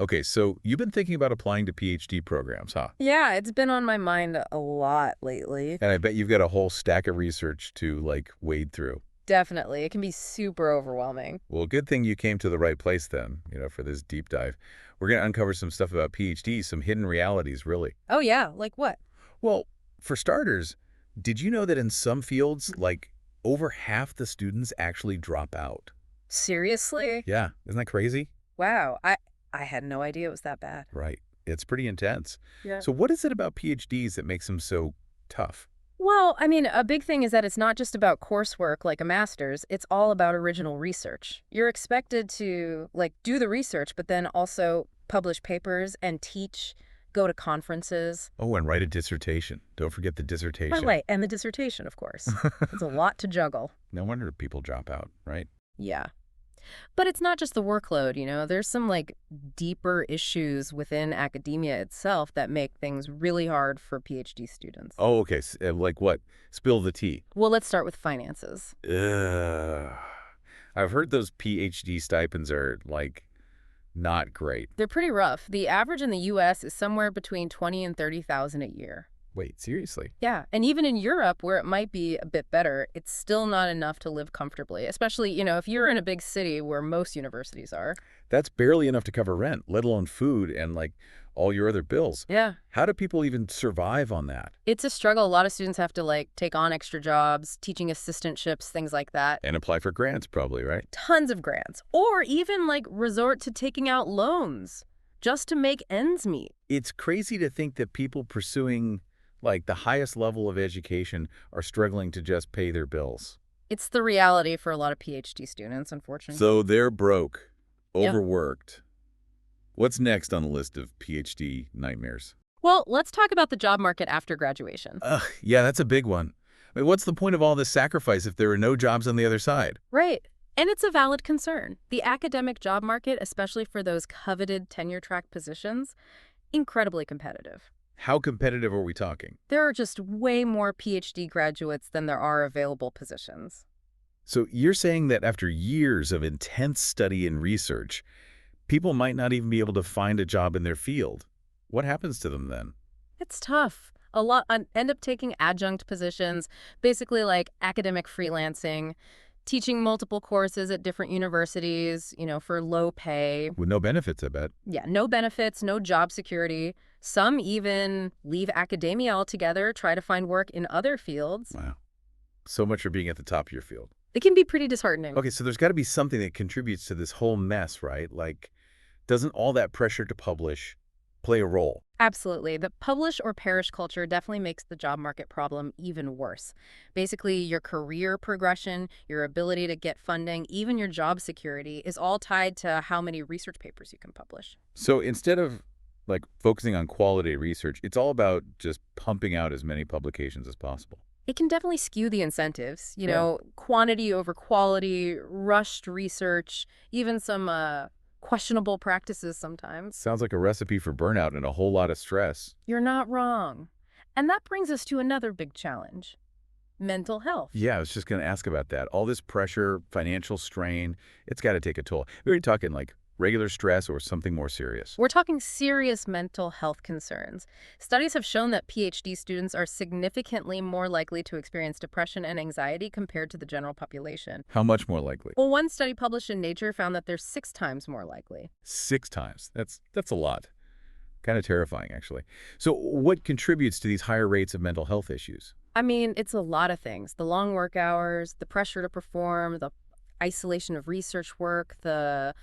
Okay, so you've been thinking about applying to PhD programs, huh? Yeah, it's been on my mind a lot lately. And I bet you've got a whole stack of research to, wade through. Definitely. It can be super overwhelming. Well, good thing you came to the right place then, for this deep dive. We're going to uncover some stuff about PhDs, some hidden realities, really. Oh, yeah. Like what? Well, for starters, did you know that in some fields, over half the students actually drop out? Seriously? Yeah, isn't that crazy? Wow. I had no idea it was that bad. Right. It's pretty intense. Yeah. So what is it about PhDs that makes them so tough? Well, I mean, a big thing is that it's not just about coursework like a master's, it's all about original research. You're expected to, do the research, but then also publish papers and teach, go to conferences. Oh, and write a dissertation. Don't forget the By the dissertation. way, and the dissertation, of course. It's a lot to juggle. No wonder people drop out, right? Yeah. But it's not just the workload, There's some deeper issues within academia itself that make things really hard for PhD students. Oh, okay. Like what? Spill the tea. Well, let's start with finances. Ugh. I've heard those PhD stipends are, not great. They're pretty rough. The average in the US is somewhere between 20 and 30,000 a year. Wait, seriously? Yeah, and even in Europe where it might be a bit better, it's still not enough to live comfortably, especially, if you're in a big city where most universities are. That's barely enough to cover rent, let alone food and, all your other bills. Yeah. How do people even survive on that? It's a struggle. A lot of students have to take on extra jobs, teaching assistantships, things like that. And apply for grants, probably, right? Tons of grants, or even resort to taking out loans just to make ends meet. It's crazy to think that people pursuing, the highest level of education are struggling to just pay their bills. It's the reality for a lot of PhD students, unfortunately. So they're broke, Yep. overworked. What's next on the list of PhD nightmares? Well, let's talk about the job market after graduation. Yeah, that's a big one. I mean, what's the point of all this sacrifice if there are no jobs on the other side? Right. And it's a valid concern. The academic job market, especially for those coveted tenure-track positions, incredibly competitive. How competitive are we talking? There are just way more PhD graduates than there are available positions. So you're saying that after years of intense study and research, people might not even be able to find a job in their field. What happens to them then? It's tough. A lot end up taking adjunct positions, basically like academic freelancing, teaching multiple courses at different universities, for low pay. With no benefits, I bet. Yeah, no benefits, no job security. Some even leave academia altogether, try to find work in other fields. Wow. So much for being at the top of your field. It can be pretty disheartening. Okay, so there's got to be something that contributes to this whole mess, right? Doesn't all that pressure to publish play a role? Absolutely. The publish or perish culture definitely makes the job market problem even worse. Basically, your career progression, your ability to get funding, even your job security is all tied to how many research papers you can publish. So instead of focusing on quality research, it's all about just pumping out as many publications as possible. It can definitely skew the incentives, Yeah. quantity over quality, rushed research, even some questionable practices sometimes. Sounds like a recipe for burnout and a whole lot of stress. You're not wrong. And that brings us to another big challenge: mental health. Yeah, I was just going to ask about that. All this pressure, financial strain, it's got to take a toll. We're talking regular stress or something more serious. We're talking serious mental health concerns. Studies have shown that PhD students are significantly more likely to experience depression and anxiety compared to the general population. How much more likely? Well, one study published in Nature found that they're 6 times more likely. 6 times. That's a lot. Kind of terrifying, actually. So what contributes to these higher rates of mental health issues? I mean, it's a lot of things. The long work hours, the pressure to perform, the isolation of research work, the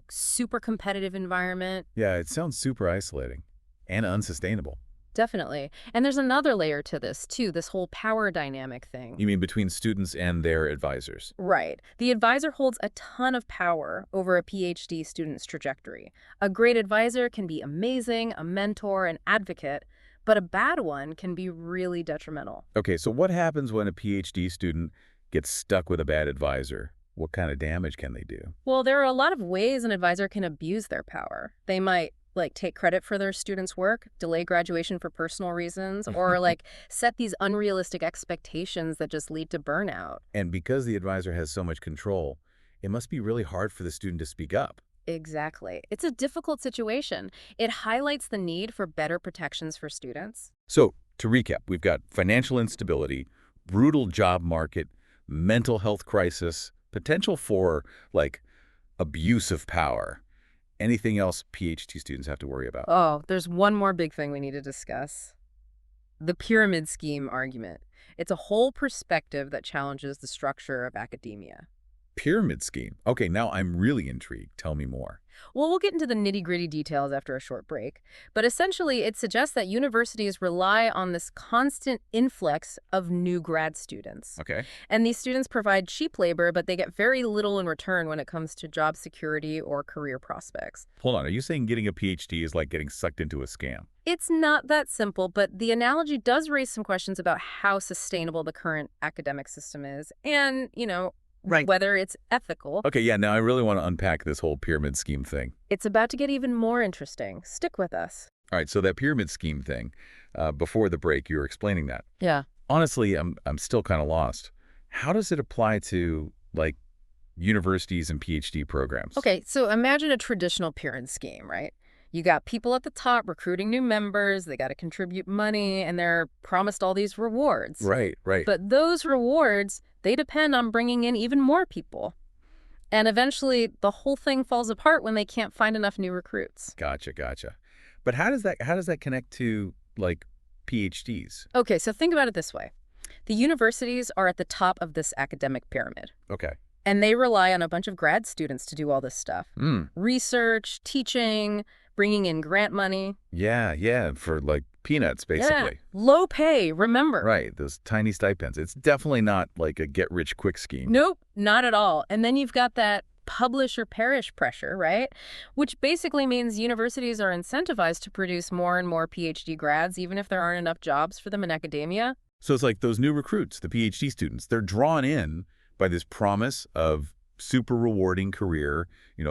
super competitive environment. Yeah, it sounds super isolating and unsustainable. Definitely. And there's another layer to this, too, this whole power dynamic thing. You mean between students and their advisors? Right. The advisor holds a ton of power over a PhD student's trajectory. A great advisor can be amazing, a mentor, an advocate, but a bad one can be really detrimental. Okay, so what happens when a PhD student gets stuck with a bad advisor? What kind of damage can they do? Well, there are a lot of ways an advisor can abuse their power. They might take credit for their students' work, delay graduation for personal reasons, or set these unrealistic expectations that just lead to burnout. And because the advisor has so much control, it must be really hard for the student to speak up. Exactly. It's a difficult situation. It highlights the need for better protections for students. So, to recap, we've got financial instability, brutal job market, mental health crisis, potential for, like, abuse of power. Anything else PhD students have to worry about? Oh, there's one more big thing we need to discuss. The pyramid scheme argument. It's a whole perspective that challenges the structure of academia. Pyramid scheme. Okay, now I'm really intrigued. Tell me more. Well, we'll get into the nitty-gritty details after a short break, but essentially it suggests that universities rely on this constant influx of new grad students. Okay. And these students provide cheap labor, but they get very little in return when it comes to job security or career prospects. Hold on. Are you saying getting a PhD is like getting sucked into a scam? It's not that simple, but the analogy does raise some questions about how sustainable the current academic system is and, Right. whether it's ethical. Okay, yeah, now I really want to unpack this whole pyramid scheme thing. It's about to get even more interesting. Stick with us. All right, so that pyramid scheme thing, before the break, you were explaining that. Yeah. Honestly, I'm still kind of lost. How does it apply to, like, universities and PhD programs? Okay, so imagine a traditional pyramid scheme, right? You got people at the top recruiting new members, they got to contribute money, and they're promised all these rewards. Right, right. But those rewards, they depend on bringing in even more people. And eventually, the whole thing falls apart when they can't find enough new recruits. Gotcha, gotcha. But how does that connect to, like, PhDs? Okay, so think about it this way. The universities are at the top of this academic pyramid, Okay. and they rely on a bunch of grad students to do all this stuff. Hmm. Research, teaching, bringing in grant money. Yeah, for, like, peanuts, basically. Yeah, low pay, remember. Right, those tiny stipends. It's definitely not like a get-rich-quick scheme. Nope, not at all. And then you've got that publish or perish pressure, right? Which basically means universities are incentivized to produce more and more PhD grads, even if there aren't enough jobs for them in academia. So it's like those new recruits, the PhD students, they're drawn in by this promise of super rewarding career,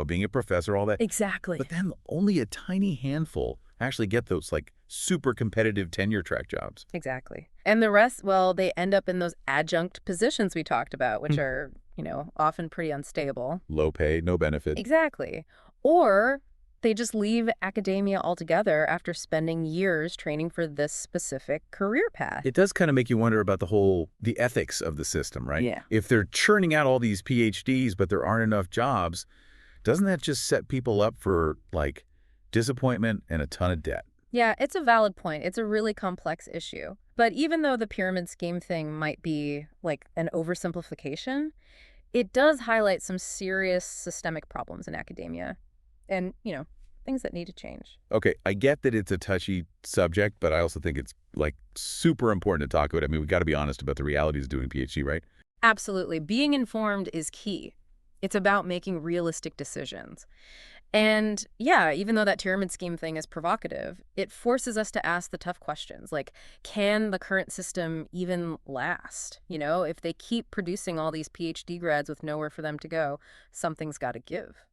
being a professor, all that. Exactly. But then only a tiny handful actually get those, like, super competitive tenure track jobs. Exactly. And the rest, well, they end up in those adjunct positions we talked about, which are, often pretty unstable. Low pay, no benefits. Exactly. Or they just leave academia altogether after spending years training for this specific career path. It does kind of make you wonder about the ethics of the system, right? Yeah. If they're churning out all these PhDs, but there aren't enough jobs, doesn't that just set people up for, like, disappointment and a ton of debt? Yeah, it's a valid point. It's a really complex issue. But even though the pyramid scheme thing might be like an oversimplification, it does highlight some serious systemic problems in academia and, things that need to change. Okay, I get that it's a touchy subject, but I also think it's, like, super important to talk about. I mean, we got to be honest about the realities of doing a PhD, right? Absolutely. Being informed is key. It's about making realistic decisions. And yeah, even though that pyramid scheme thing is provocative, it forces us to ask the tough questions, like, can the current system even last? If they keep producing all these PhD grads with nowhere for them to go, something's got to give.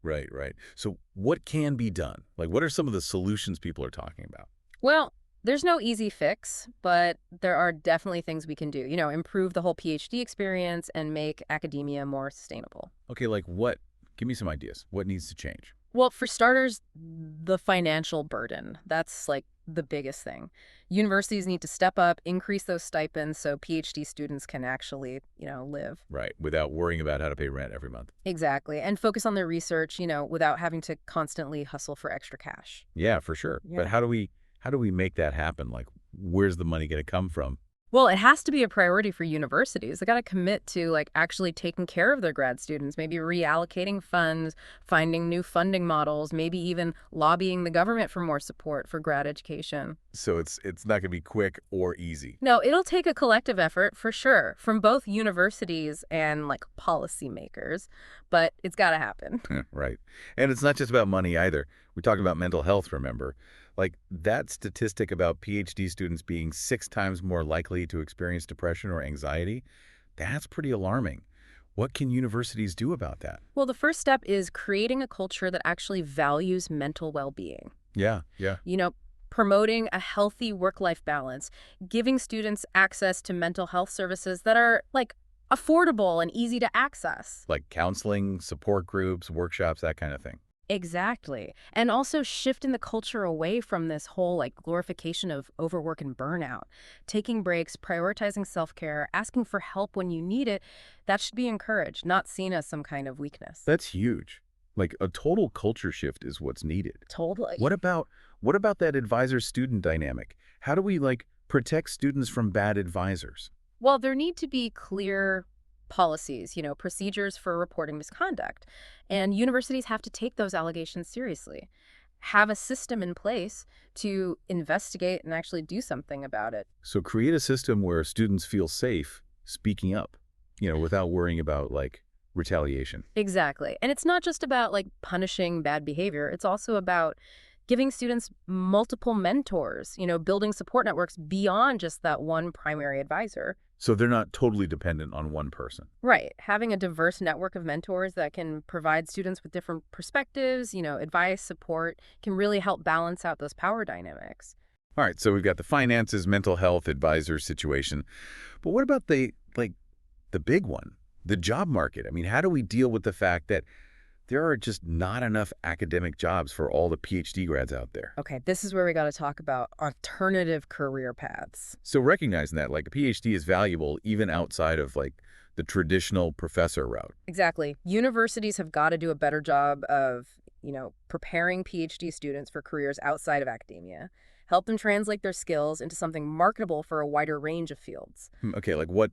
Right, right. So what can be done? Like, what are some of the solutions people are talking about? Well, there's no easy fix, but there are definitely things we can do. Improve the whole PhD experience and make academia more sustainable. Okay, like what? Give me some ideas. What needs to change? Well, for starters, the financial burden. That's like the biggest thing. Universities need to step up, increase those stipends so PhD students can actually, live. Right, without worrying about how to pay rent every month. Exactly. And focus on their research, without having to constantly hustle for extra cash. Yeah, for sure. Yeah. But how do we make that happen? Like, where's the money going to come from? Well, it has to be a priority for universities. They got to commit to actually taking care of their grad students, maybe reallocating funds, finding new funding models, maybe even lobbying the government for more support for grad education. So it's not going to be quick or easy. No, it'll take a collective effort for sure from both universities and policymakers, but it's got to happen. Right. And it's not just about money either. We're talking about mental health, remember? Like, that statistic about PhD students being 6 times more likely to experience depression or anxiety, that's pretty alarming. What can universities do about that? Well, the first step is creating a culture that actually values mental well-being. Yeah. Promoting a healthy work-life balance, giving students access to mental health services that are affordable and easy to access. Like counseling, support groups, workshops, that kind of thing. Exactly. And also shifting the culture away from this whole like glorification of overwork and burnout. Taking breaks, prioritizing self-care, asking for help when you need it, that should be encouraged, not seen as some kind of weakness. That's huge. Like a total culture shift is what's needed. Totally. What about what about that advisor-student dynamic? How do we like protect students from bad advisors? Well, there need to be clear policies, procedures for reporting misconduct. And universities have to take those allegations seriously. Have a system in place to investigate and actually do something about it. So create a system where students feel safe speaking up, without worrying about like retaliation. Exactly. And it's not just about like punishing bad behavior. It's also about giving students multiple mentors, building support networks beyond just that one primary advisor. So they're not totally dependent on one person. Right. Having a diverse network of mentors that can provide students with different perspectives, advice, support, can really help balance out those power dynamics. All right, so we've got the finances, mental health, advisor situation. But what about the big one, the job market? I mean, how do we deal with the fact that there are just not enough academic jobs for all the PhD grads out there? Okay, this is where we got to talk about alternative career paths. So recognizing that like a PhD is valuable even outside of like the traditional professor route. Exactly. Universities have got to do a better job of, preparing PhD students for careers outside of academia. Help them translate their skills into something marketable for a wider range of fields. Okay, like what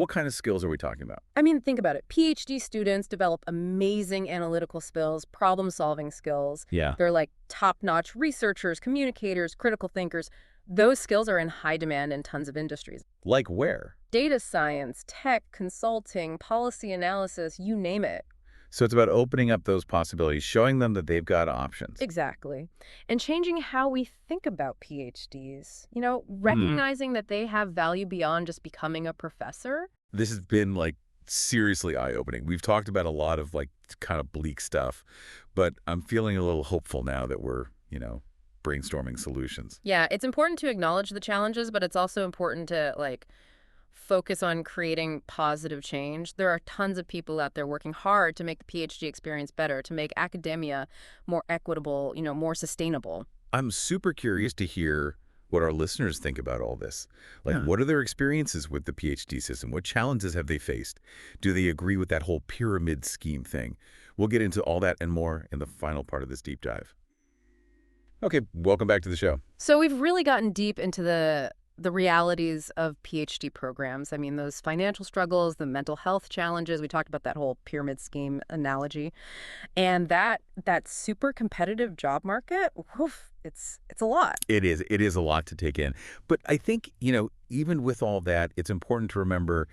kind of skills are we talking about? I mean, think about it. PhD students develop amazing analytical skills, problem-solving skills. Yeah. They're like top-notch researchers, communicators, critical thinkers. Those skills are in high demand in tons of industries. Like where? Data science, tech, consulting, policy analysis, you name it. So it's about opening up those possibilities, showing them that they've got options. Exactly. And changing how we think about PhDs. Hmm. Recognizing that they have value beyond just becoming a professor. This has been like seriously eye-opening. We've talked about a lot of like kind of bleak stuff, but I'm feeling a little hopeful now that we're, brainstorming solutions. Yeah, it's important to acknowledge the challenges, but it's also important to like focus on creating positive change. There are tons of people out there working hard to make the PhD experience better, to make academia more equitable, more sustainable. I'm super curious to hear what our listeners think about all this. Like, Yeah. what are their experiences with the PhD system? What challenges have they faced? Do they agree with that whole pyramid scheme thing? We'll get into all that and more in the final part of this deep dive. Okay, welcome back to the show. So we've really gotten deep into the realities of PhD programs. I mean, those financial struggles, the mental health challenges. We talked about that whole pyramid scheme analogy, and that super competitive job market. Woof, it's a lot. It is a lot to take in. But I think, even with all that, it's important to remember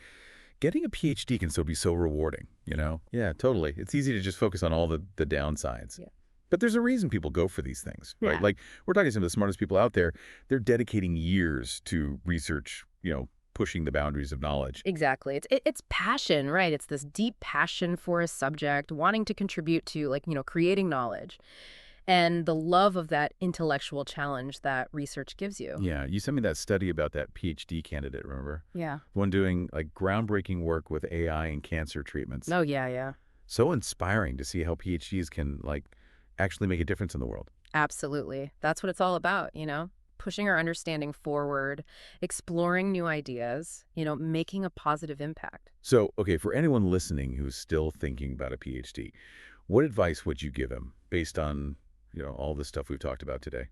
getting a PhD can still be so rewarding. Yeah, totally. It's easy to just focus on all the downsides. Yeah. But there's a reason people go for these things, right? Yeah. Like, we're talking to some of the smartest people out there. They're dedicating years to research, pushing the boundaries of knowledge. Exactly. It's passion, right? It's this deep passion for a subject, wanting to contribute to like, creating knowledge and the love of that intellectual challenge that research gives you. Yeah, you sent me that study about that PhD candidate, remember? Yeah. One doing like groundbreaking work with AI and cancer treatments. Oh, yeah, yeah. So inspiring to see how PhDs can like actually make a difference in the world. Absolutely. That's what it's all about, pushing our understanding forward, exploring new ideas, making a positive impact. So, okay, for anyone listening who's still thinking about a PhD, what advice would you give them based on, all the stuff we've talked about today?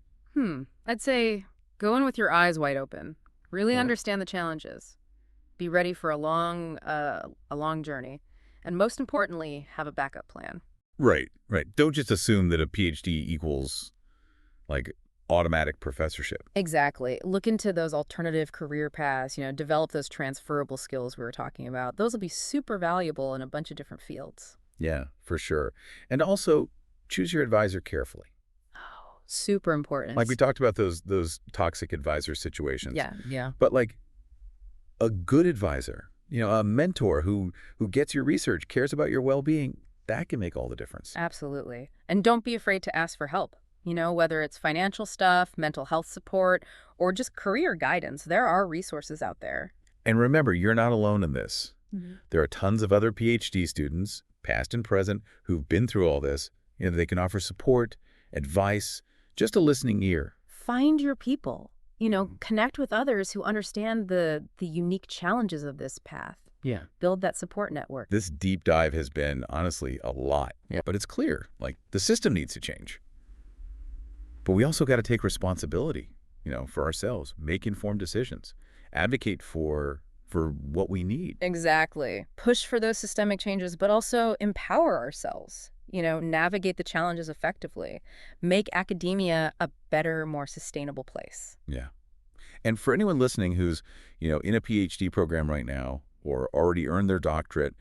I'd say go in with your eyes wide open. Really Yeah. understand the challenges. Be ready for a long journey. And most importantly, have a backup plan. Right, right. Don't just assume that a PhD equals like automatic professorship. Exactly. Look into those alternative career paths, develop those transferable skills we were talking about. Those will be super valuable in a bunch of different fields. Yeah, for sure. And also choose your advisor carefully. Oh, super Like we important. talked about those toxic advisor situations. Yeah, yeah. But like a good advisor, a mentor who gets your research, cares about your well-being, that can make all the difference. Absolutely. And don't be afraid to ask for help. Whether it's financial stuff, mental health support, or just career guidance, there are resources out there. And remember, you're not alone in this. Mhm. There are tons of other PhD students, past and present, who've been through all this, They can offer support, advice, just a listening ear. Find your people. Connect with others who understand the unique challenges of this path. Yeah. Build that support network. This deep dive has been, honestly, a lot. Yeah. But it's clear, the system needs to change. But we also got to take responsibility, for ourselves, make informed decisions, advocate for what we need. Exactly. Push for those systemic changes, but also empower ourselves. Navigate the challenges effectively. Make academia a better, more sustainable place. Yeah. And for anyone listening who's, in a PhD program right now or already earned their doctorate,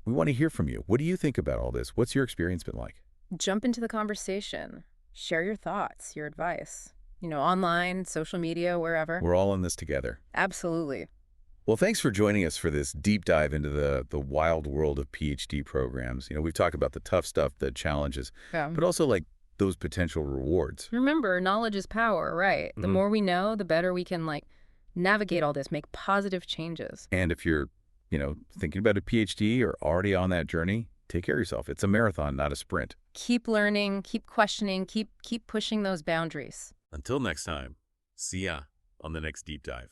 we want to hear from you. What do you think about all this? What's your experience been like? Jump into the conversation. Share your thoughts, your advice. Online, social media, wherever. We're all in this together. Absolutely. Well, thanks for joining us for this deep dive into the wild world of PhD programs. We've talked about the tough stuff, the challenges, Yeah. but also those potential rewards. Remember, knowledge is power, right? The more we know, the better we can navigate all this, make positive changes. And if you're, thinking about a PhD or already on that journey, take care of yourself. It's a marathon, not a sprint. Keep learning, keep questioning, keep pushing those boundaries. Until next time, see ya on the next deep dive.